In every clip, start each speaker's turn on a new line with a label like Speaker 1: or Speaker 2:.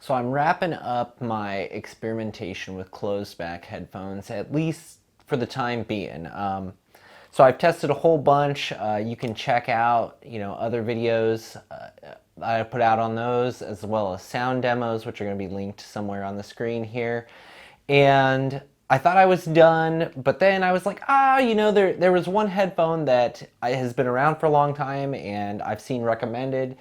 Speaker 1: So I'm wrapping up my experimentation with closed back headphones, at least for the time being. So I've tested a whole bunch. You can check out, other videos I put out on those, as well as sound demos, which are going to be linked somewhere on the screen here. And I thought I was done, but then I was like, there was one headphone that has been around for a long time, and I've seen recommended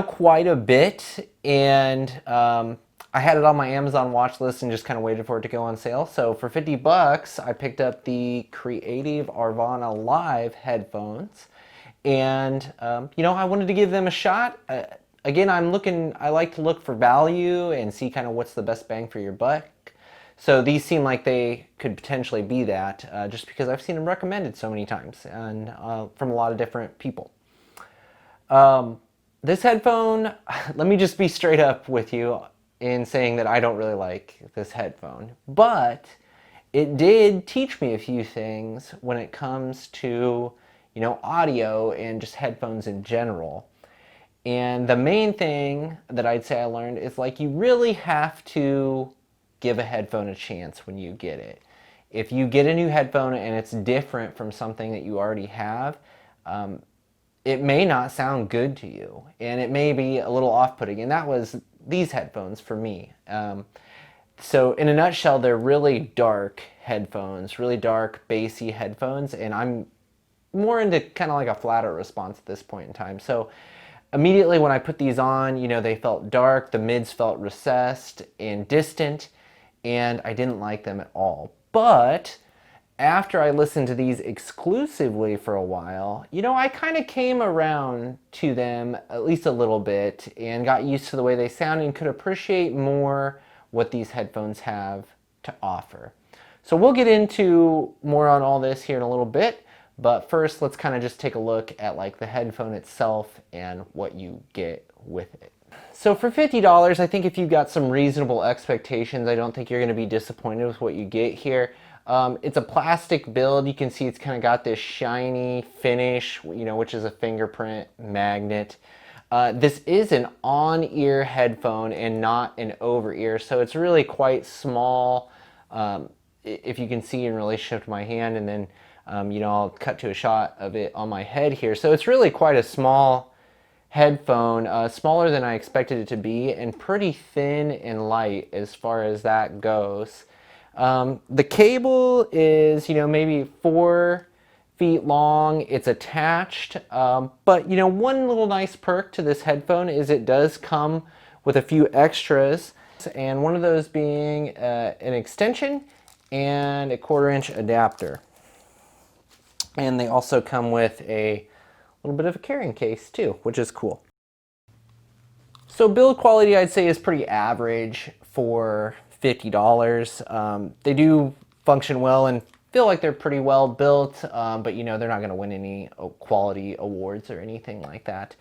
Speaker 1: quite a bit, and I had it on my Amazon watch list and just kind of waited for it to go on sale. So for 50 bucks, I picked up the Creative Aurvana Live headphones, and I wanted to give them a shot. Again, I like to look for value and see kind of what's the best bang for your buck. So these seem like they could potentially be that, just because I've seen them recommended so many times and from a lot of different people. This headphone, let me just be straight up with you in saying that I don't really like this headphone, but it did teach me a few things when it comes to, audio and just headphones in general. And the main thing that I'd say I learned is you really have to give a headphone a chance when you get it. If you get a new headphone and it's different from something that you already have, it may not sound good to you, and it may be a little off-putting, and that was these headphones for me. So in a nutshell, they're really dark headphones, really dark, bassy headphones, and I'm more into kind of like a flatter response at this point in time. So immediately when I put these on, they felt dark, the mids felt recessed and distant, and I didn't like them at all. But after I listened to these exclusively for a while, I kind of came around to them at least a little bit and got used to the way they sound and could appreciate more what these headphones have to offer. So we'll get into more on all this here in a little bit, but first let's kind of just take a look at the headphone itself and what you get with it. So for $50, I think if you've got some reasonable expectations, I don't think you're going to be disappointed with what you get here. It's a plastic build. You can see it's kind of got this shiny finish, which is a fingerprint magnet. This is an on-ear headphone and not an over-ear, so it's really quite small, if you can see in relationship to my hand, and then I'll cut to a shot of it on my head here. So it's really quite a small headphone, smaller than I expected it to be, and pretty thin and light as far as that goes. The cable is, maybe 4 feet long. It's attached, but one little nice perk to this headphone is it does come with a few extras, and one of those being an extension and a 1/4-inch adapter. And they also come with a little bit of a carrying case too, which is cool. So build quality, I'd say, is pretty average for $50. They do function well and feel like they're pretty well built, but they're not going to win any quality awards or anything like that.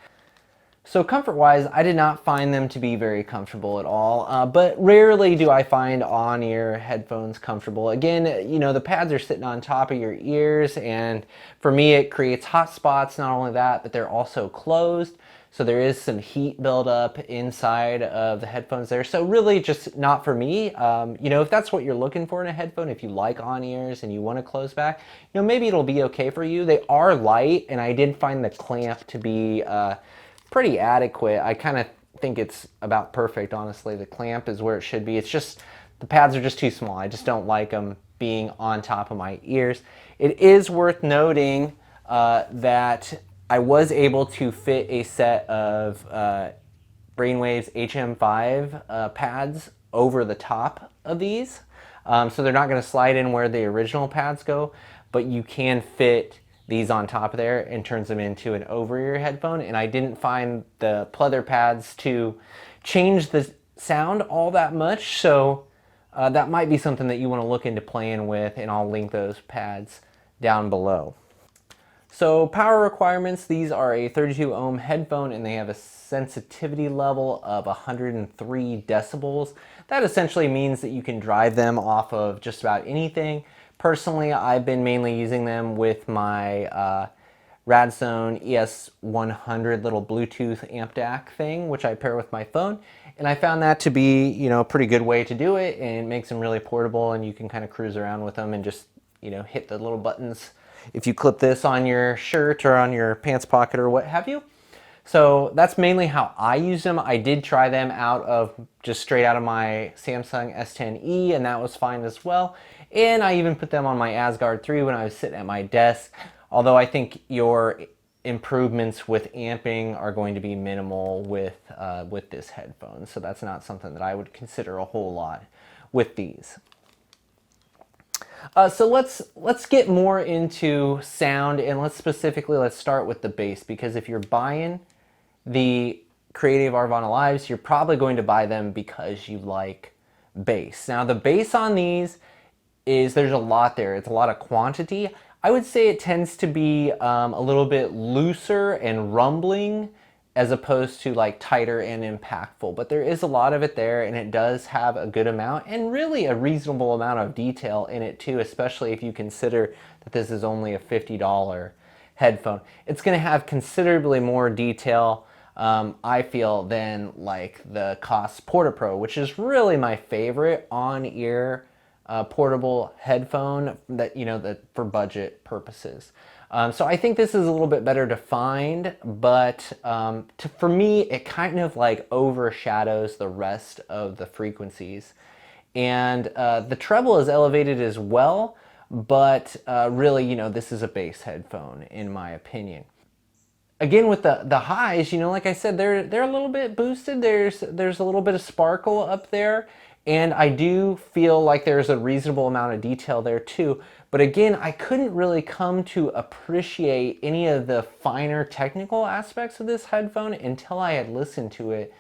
Speaker 1: So comfort-wise, I did not find them to be very comfortable at all, but rarely do I find on-ear headphones comfortable. Again, the pads are sitting on top of your ears, and for me it creates hot spots. Not only that, but they're also closed, so there is some heat buildup inside of the headphones there. So really just not for me. If that's what you're looking for in a headphone, if you like on-ears and you want to close back, maybe it'll be okay for you. They are light, and I did find the clamp to be pretty adequate. I kind of think it's about perfect, honestly. The clamp is where it should be. It's just, the pads are just too small. I just don't like them being on top of my ears. It is worth noting that I was able to fit a set of Brainwave's HM5 pads over the top of these. So they're not going to slide in where the original pads go, but you can fit these on top of there and turns them into an over-ear headphone. And I didn't find the pleather pads to change the sound all that much, so that might be something that you want to look into playing with, and I'll link those pads down below. So power requirements, these are a 32 ohm headphone, and they have a sensitivity level of 103 decibels. That essentially means that you can drive them off of just about anything. Personally, I've been mainly using them with my Radzone ES100 little Bluetooth amp DAC thing, which I pair with my phone. And I found that to be, you know, a pretty good way to do it, and it makes them really portable, and you can kind of cruise around with them and just, you know, hit the little buttons if you clip this on your shirt or on your pants pocket or what have you. So that's mainly how I use them. I did try them out of just straight out of my Samsung S10e, and that was fine as well. And I even put them on my Asgard 3 when I was sitting at my desk. Although I think your improvements with amping are going to be minimal with this headphone. So that's not something that I would consider a whole lot with these. So let's get more into sound, and let's start with the bass, because if you're buying the Creative Aurvana Lives, you're probably going to buy them because you like bass. Now the bass on these there's a lot there. It's a lot of quantity. I would say it tends to be a little bit looser and rumbling as opposed to like tighter and impactful, but there is a lot of it there, and it does have a good amount and really a reasonable amount of detail in it too, especially if you consider that this is only a $50 headphone. It's going to have considerably more detail, I feel, than like the Koss Porta Pro, which is really my favorite on-ear portable headphone that, you know, that for budget purposes. So I think this is a little bit better defined, but for me, it kind of like overshadows the rest of the frequencies. And the treble is elevated as well, but really, you know, this is a bass headphone in my opinion. Again, with the highs, you know, like I said, they're a little bit boosted. There's a little bit of sparkle up there, and I do feel like there's a reasonable amount of detail there too. But again, I couldn't really come to appreciate any of the finer technical aspects of this headphone until I had listened to it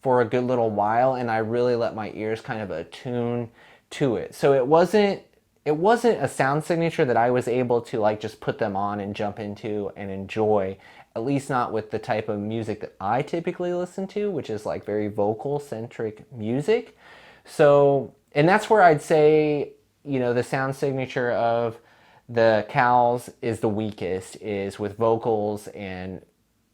Speaker 1: for a good little while, and I really let my ears kind of attune to it. So it wasn't a sound signature that I was able to like just put them on and jump into and enjoy, at least not with the type of music that I typically listen to, which is like very vocal-centric music. So, and that's where I'd say, you know, the sound signature of the Cals is the weakest, is with vocals and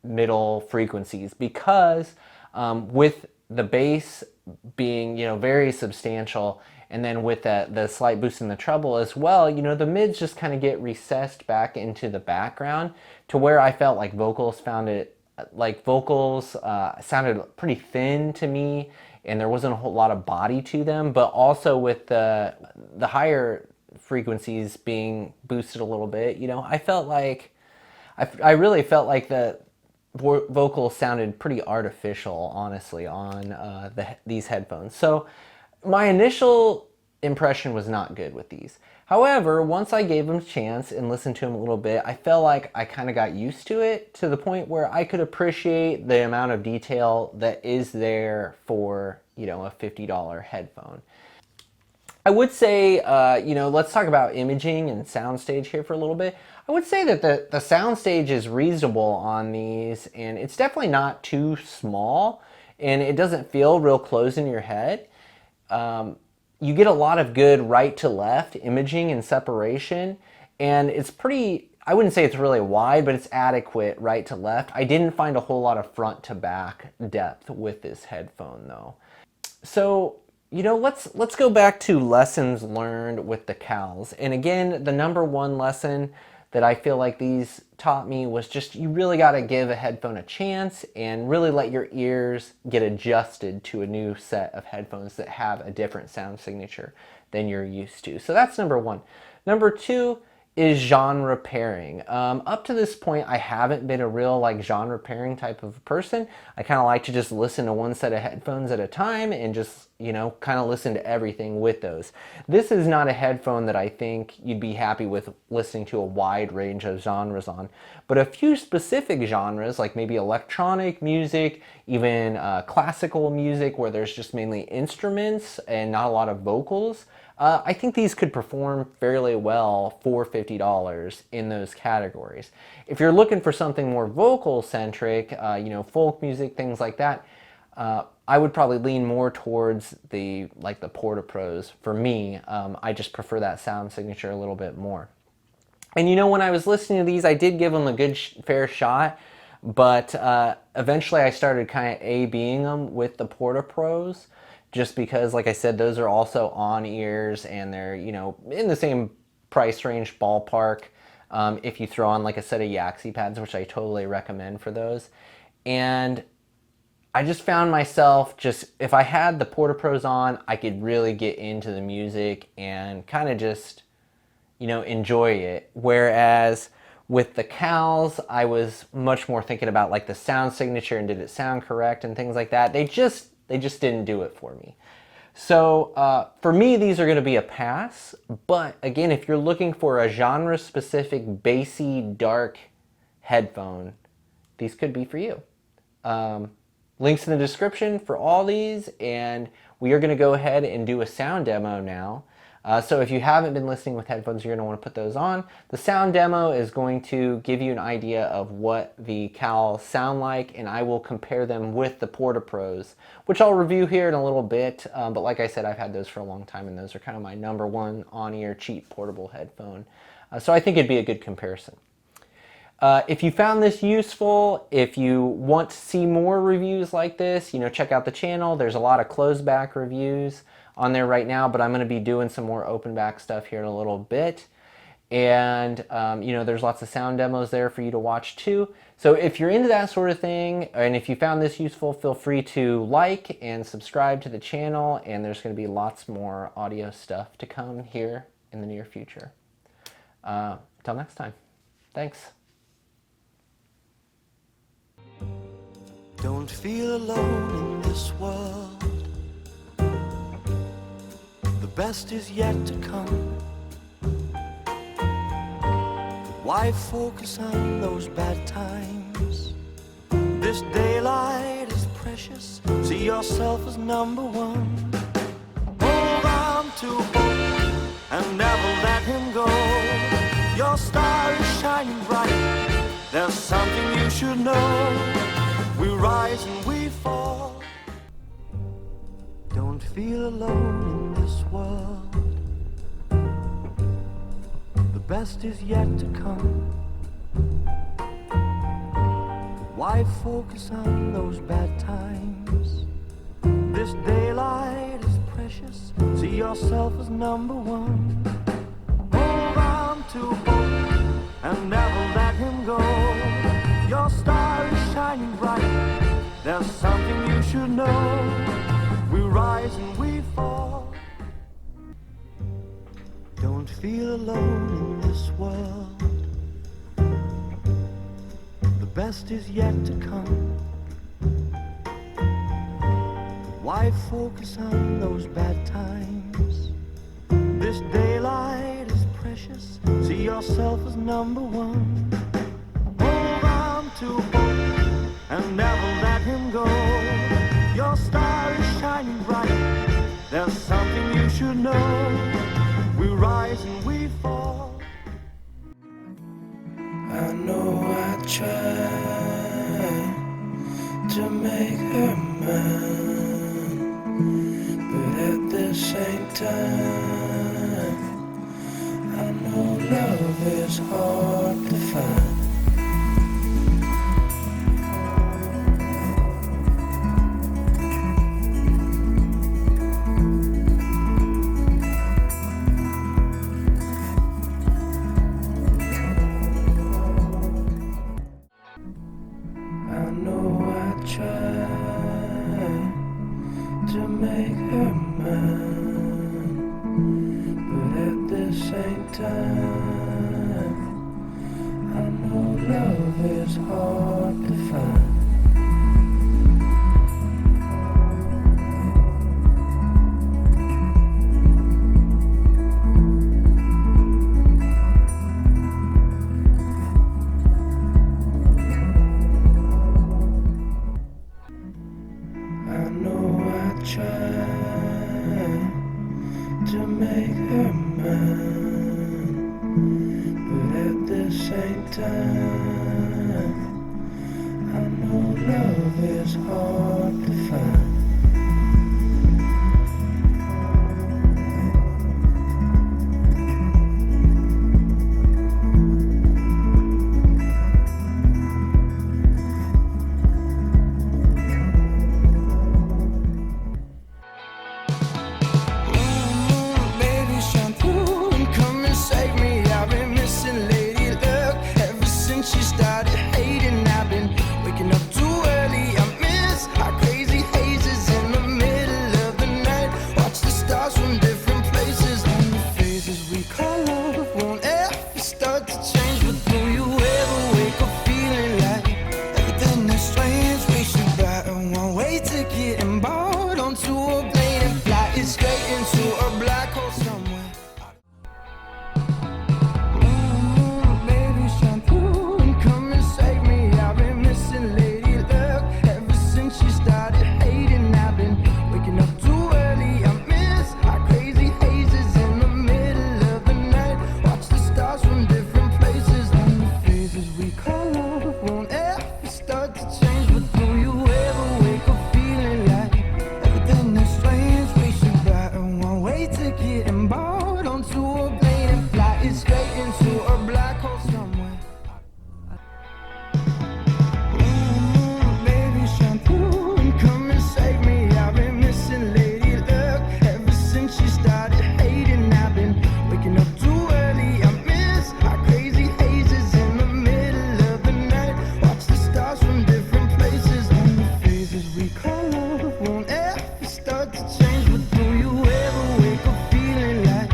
Speaker 1: middle frequencies, because with the bass being, you know, very substantial, and then with the slight boost in the treble as well, you know, the mids just kind of get recessed back into the background to where I felt like vocals sounded pretty thin to me, and there wasn't a whole lot of body to them. But also with the higher frequencies being boosted a little bit, you know, I felt like I really felt like the vocals sounded pretty artificial, honestly, on these headphones. So my initial impression was not good with these. However, once I gave them a chance and listened to them a little bit, I felt like I kind of got used to it, to the point where I could appreciate the amount of detail that is there for, you know, a $50 headphone. I would say, you know, let's talk about imaging and soundstage here for a little bit. I would say that the soundstage is reasonable on these, and it's definitely not too small, and it doesn't feel real close in your head. You get a lot of good right to left imaging and separation, and it's pretty, I wouldn't say it's really wide, but it's adequate right to left. I didn't find a whole lot of front to back depth with this headphone though. So, you know, let's go back to lessons learned with the Cals. And again, the number one lesson that I feel like these taught me was just, you really got to give a headphone a chance and really let your ears get adjusted to a new set of headphones that have a different sound signature than you're used to. So that's number one. Number two is genre pairing. Up to this point, I haven't been a real like genre pairing type of person. I kind of like to just listen to one set of headphones at a time and just, you know, kind of listen to everything with those. This is not a headphone that I think you'd be happy with listening to a wide range of genres on, but a few specific genres, like maybe electronic music, even classical music where there's just mainly instruments and not a lot of vocals, I think these could perform fairly well for $50 in those categories. If you're looking for something more vocal-centric, you know, folk music, things like that, I would probably lean more towards the Porta Pros. For me, I just prefer that sound signature a little bit more. And you know, when I was listening to these, I did give them a good fair shot, but eventually I started kind of A-Bing them with the Porta Pros, just because, like I said, those are also on-ears and they're, you know, in the same price range ballpark. If you throw on like a set of Yaxi pads, which I totally recommend for those. And I just found myself if I had the Porta Pros on, I could really get into the music and kind of just, you know, enjoy it. Whereas with the Cals, I was much more thinking about like the sound signature and did it sound correct and things like that. They just didn't do it for me. So for me, these are going to be a pass. But again, if you're looking for a genre-specific, bassy, dark headphone, these could be for you. Links in the description for all these, and we are going to go ahead and do a sound demo now. So if you haven't been listening with headphones, you're going to want to put those on. The sound demo is going to give you an idea of what the Cals sound like, and I will compare them with the Porta Pros, which I'll review here in a little bit. But like I said, I've had those for a long time, and those are kind of my #1 on-ear cheap portable headphone. So I think it'd be a good comparison. If you found this useful, if you want to see more reviews like this, you know, check out the channel. There's a lot of closed back reviews on there right now, but I'm going to be doing some more open back stuff here in a little bit. And, you know, there's lots of sound demos there for you to watch too. So if you're into that sort of thing, and if you found this useful, feel free to like and subscribe to the channel. And there's going to be lots more audio stuff to come here in the near future. Until next time, thanks.
Speaker 2: Don't feel alone in this world. The best is yet to come. Why focus on those bad times? This daylight is precious. See yourself as #1. Hold on to hope and never let him go. Your star is shining bright. There's something you should know. We rise and we fall. Don't feel alone in this world. The best is yet to come. Why focus on those bad times? This daylight is precious. See yourself as #1. Hold on to hope and never let him go. Your star is shining bright. There's something you should know. We rise and we fall. Don't feel alone in this world. The best is yet to come. Why focus on those bad times? This daylight is precious. See yourself as #1. To hope and never let him go. Your star is shining bright. There's something you should know. We rise and we fall. I know I tried to make her mine, but at the same time, I know love is hard to find. To make her mine, but at the same time, I know love is hard to find. To make her mine, but at the same time, I know love is hard to find. onto a plane and fly it straight into a black hole somewhere. Baby, shine through and come and save me. I've been missing Lady Luck ever since she started hating. I've been waking up too early. I miss our crazy hazes in the middle of the night. Watch the stars from different places, and the phases we call love won't ever start to change. But do you ever wake up feeling like everything is strange? We should buy a one-way ticket and board onto a plane and fly it straight into a black hole somewhere. Baby, shine through and come and save me. I've been missing Lady Luck ever since she started hating. I've been waking up too early. I miss our crazy hazes in the middle of the night. Watch the stars from different places, and the phases we call love won't ever start to change. But do you ever wake up feeling like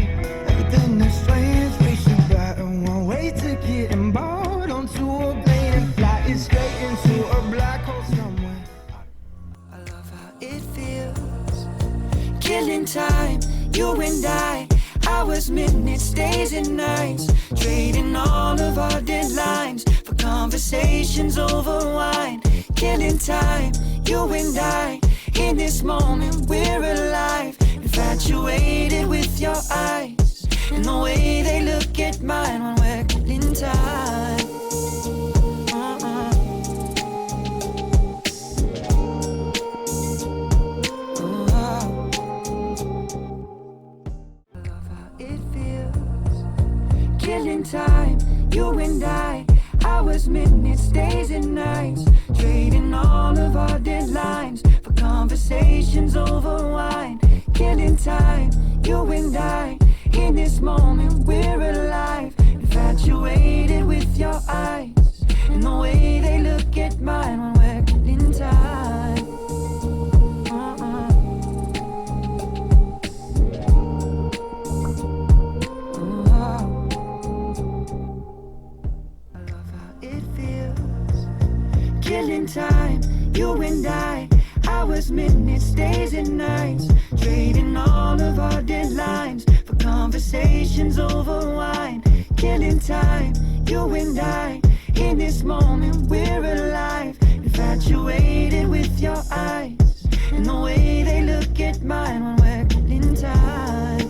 Speaker 2: everything is strange? We should buy a one-way ticket and board onto a plane and fly it straight into a black hole somewhere. I love how it feels, killing time, you and I. Hours, minutes, days and nights, trading all of our deadlines for conversations over wine. Killing time, you and I. In this moment we're alive, infatuated with your eyes and the way they look at mine when we're killing time. It feels, killing time, you and I. Hours, minutes, days and nights, trading all of our deadlines for conversations over wine. Killing time, you and I. In this moment we're alive, infatuated with your eyes and the way they look at mine when we're killing time. It feels, killing time, you and I. Hours, minutes, days and nights, trading all of our deadlines for conversations over wine. Killing time, you and I. In this moment we're alive, infatuated with your eyes and the way they look at mine when we're killing time.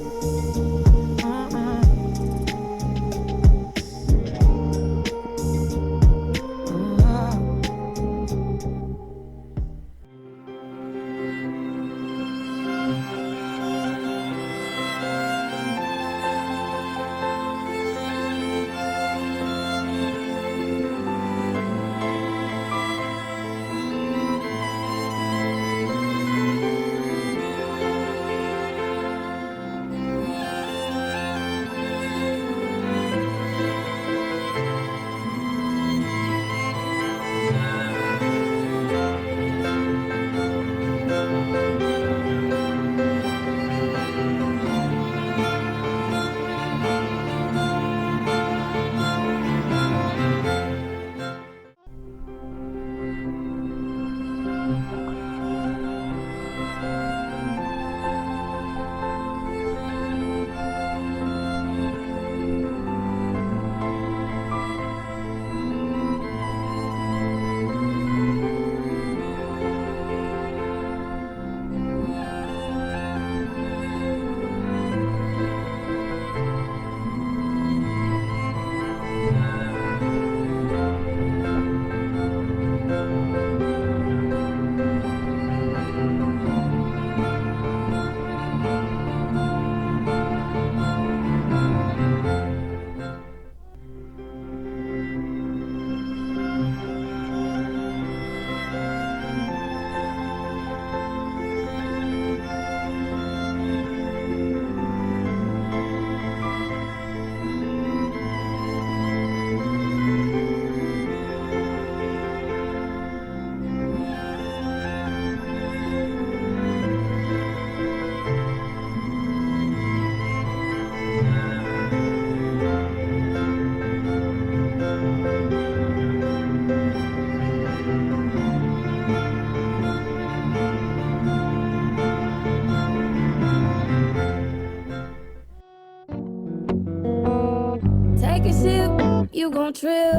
Speaker 3: you gon' trip.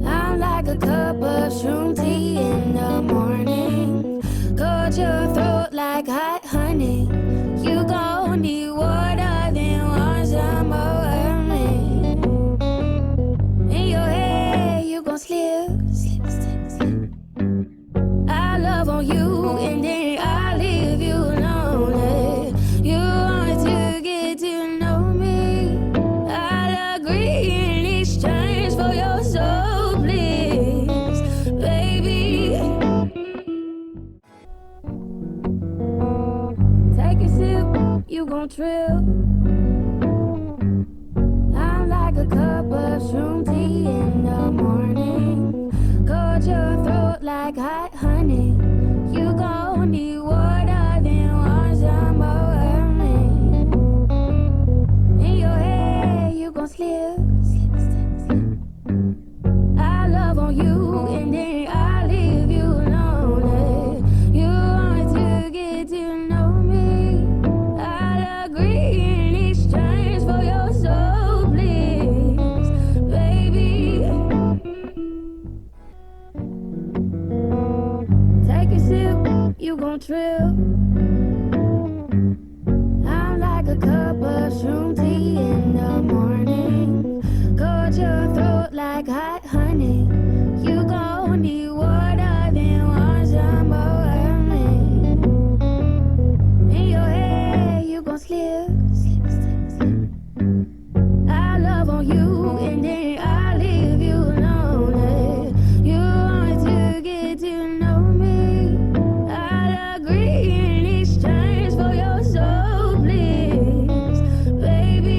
Speaker 3: I'm like a cup of shroom tea in the morning. Coat your throat like hot honey. You gon' need water, then want some more me. In your head, you gon' slip, slip, slip, slip. I love on you, and then I leave you lonely. You want to get to know me. I'll agree in exchange for your soul, please, baby. Take a sip, you gon' trip. I'm like a cup of shroom tea in the morning. Coat your throat like hot honey. You gon' need water, then want some more me. In your head, you gon' slip, slip, slip, slip. I love on you, and then I leave you lonely. You want to get to know me. I'll agree in exchange for your soul, please, baby. Take a sip, you gon' trip. I'm like a cup of shroom tea in the morning. Coat your throat like hot honey. You gon' need water, then want some more me. In your head, you gon' slip, slip, slip, slip. I love on you, and then I leave you lonely. You want to get to know me. I'll agree in exchange for your soul, please, baby.